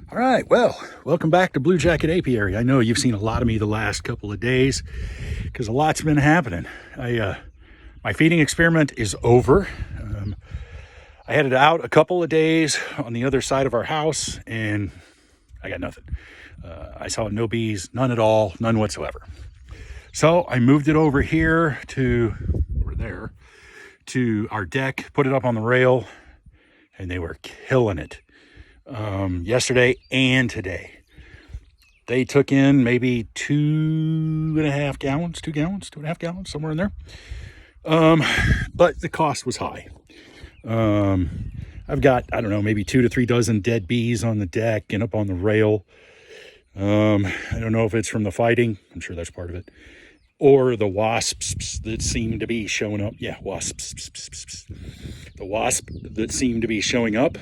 All right, well, welcome back to Blue Jacket Apiary. I know you've seen a lot of me the last couple of days because a lot's been happening. My feeding experiment is over. I had it out a couple of days on the other side of our house, and I got nothing. I saw no bees, none at all, none whatsoever. So I moved it over here over there, to our deck, put it up on the rail, and they were killing it. Yesterday and today. They took in maybe 2.5 gallons, 2.5 gallons, somewhere in there. But the cost was high. I've got, I don't know, maybe 2 to 3 dozen dead bees on the deck and up on the rail. I don't know if it's from the fighting. I'm sure that's part of it. Or the wasps that seem to be showing up. Yeah, wasps. The wasp that seem to be showing up.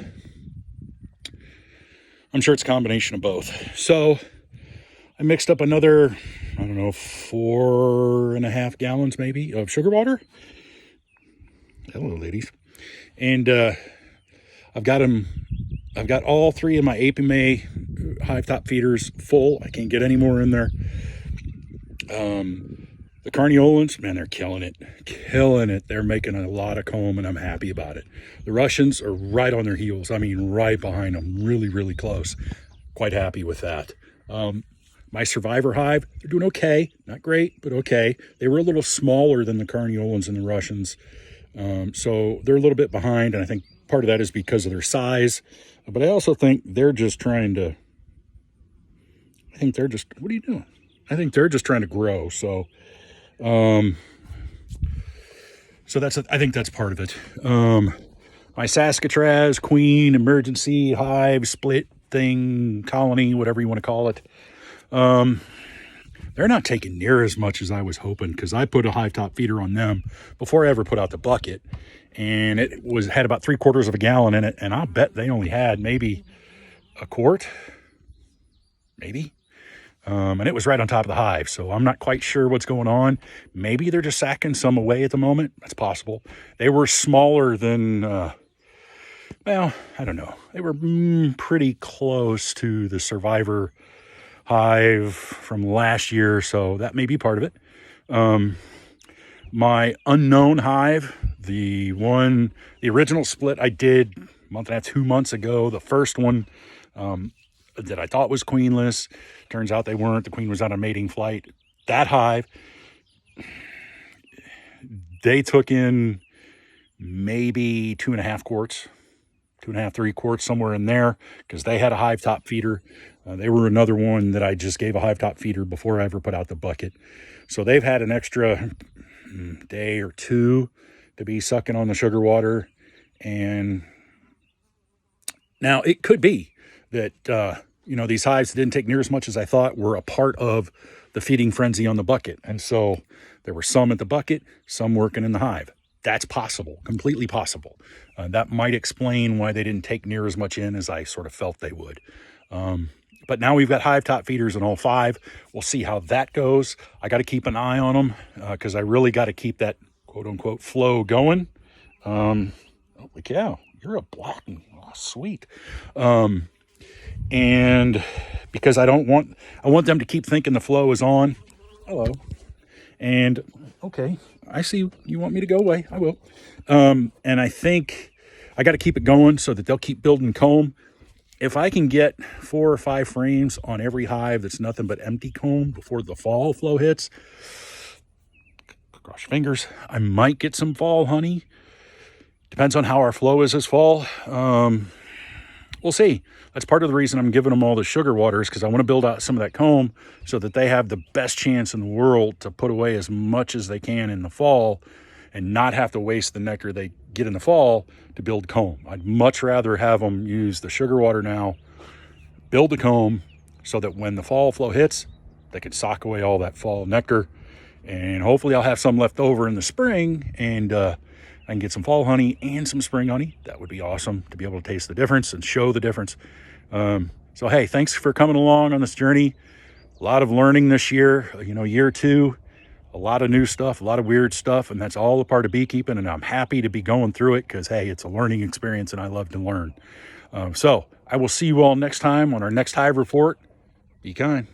I'm sure it's a combination of both. So I mixed up another, 4.5 gallons maybe of sugar water. Hello, ladies. And I've got all 3 of my Apimay hive top feeders full. I can't get any more in there. The Carniolans, man, they're killing it. They're making a lot of comb, and I'm happy about it. The Russians are right on their heels. I mean, right behind them, really, really close. Quite happy with that. My Survivor hive, they're doing okay. Not great, but okay. They were a little smaller than the Carniolans and the Russians. So they're a little bit behind, and I think part of that is because of their size. But I also think they're just what are you doing? I think they're just trying to grow. So I think that's part of it. My Saskatraz, Queen, emergency hive, split thing, colony, whatever you want to call it. They're not taking near as much as I was hoping, because I put a hive top feeder on them before I ever put out the bucket, and it had about 3/4 of a gallon in it, and I'll bet they only had maybe a quart, maybe. And it was right on top of the hive, so I'm not quite sure what's going on. Maybe they're just sacking some away at the moment. That's possible. They were smaller than, I don't know. They were pretty close to the Survivor hive from last year, so that may be part of it. My unknown hive, the original split I did a month and a half, 2 months ago, the first one, that I thought was queenless. Turns out they weren't. The queen was on a mating flight. That hive, they took in maybe 2.5 quarts, 2.5, 3 quarts, somewhere in there, because they had a hive top feeder. They were another one that I just gave a hive top feeder before I ever put out the bucket. So they've had an extra day or 2 to be sucking on the sugar water. And now it could be that, these hives that didn't take near as much as I thought were a part of the feeding frenzy on the bucket. And so there were some at the bucket, some working in the hive. That's possible, completely possible. That might explain why they didn't take near as much in as I sort of felt they would. But now we've got hive top feeders in all 5. We'll see how that goes. I got to keep an eye on them because I really got to keep that quote unquote flow going. Holy cow, you're a black one. Oh, sweet. And because I want them to keep thinking the flow is on. Hello. And okay, I see you want me to go away. I will. And I think I got to keep it going so that they'll keep building comb. If I can get 4 or 5 frames on every hive that's nothing but empty comb before the fall flow hits, cross your fingers, I might get some fall honey. Depends on how our flow is this fall. We'll see. That's part of the reason I'm giving them all the sugar water, is because I want to build out some of that comb so that they have the best chance in the world to put away as much as they can in the fall and not have to waste the nectar they get in the fall to build comb. I'd much rather have them use the sugar water now, build the comb, so that when the fall flow hits, they can sock away all that fall nectar. And hopefully I'll have some left over in the spring, and I can get some fall honey and some spring honey. That would be awesome to be able to taste the difference and show the difference. So, hey, thanks for coming along on this journey. A lot of learning this year, year 2, a lot of new stuff, a lot of weird stuff, and that's all a part of beekeeping, and I'm happy to be going through it because, hey, it's a learning experience and I love to learn. So I will see you all next time on our next hive report. Be kind.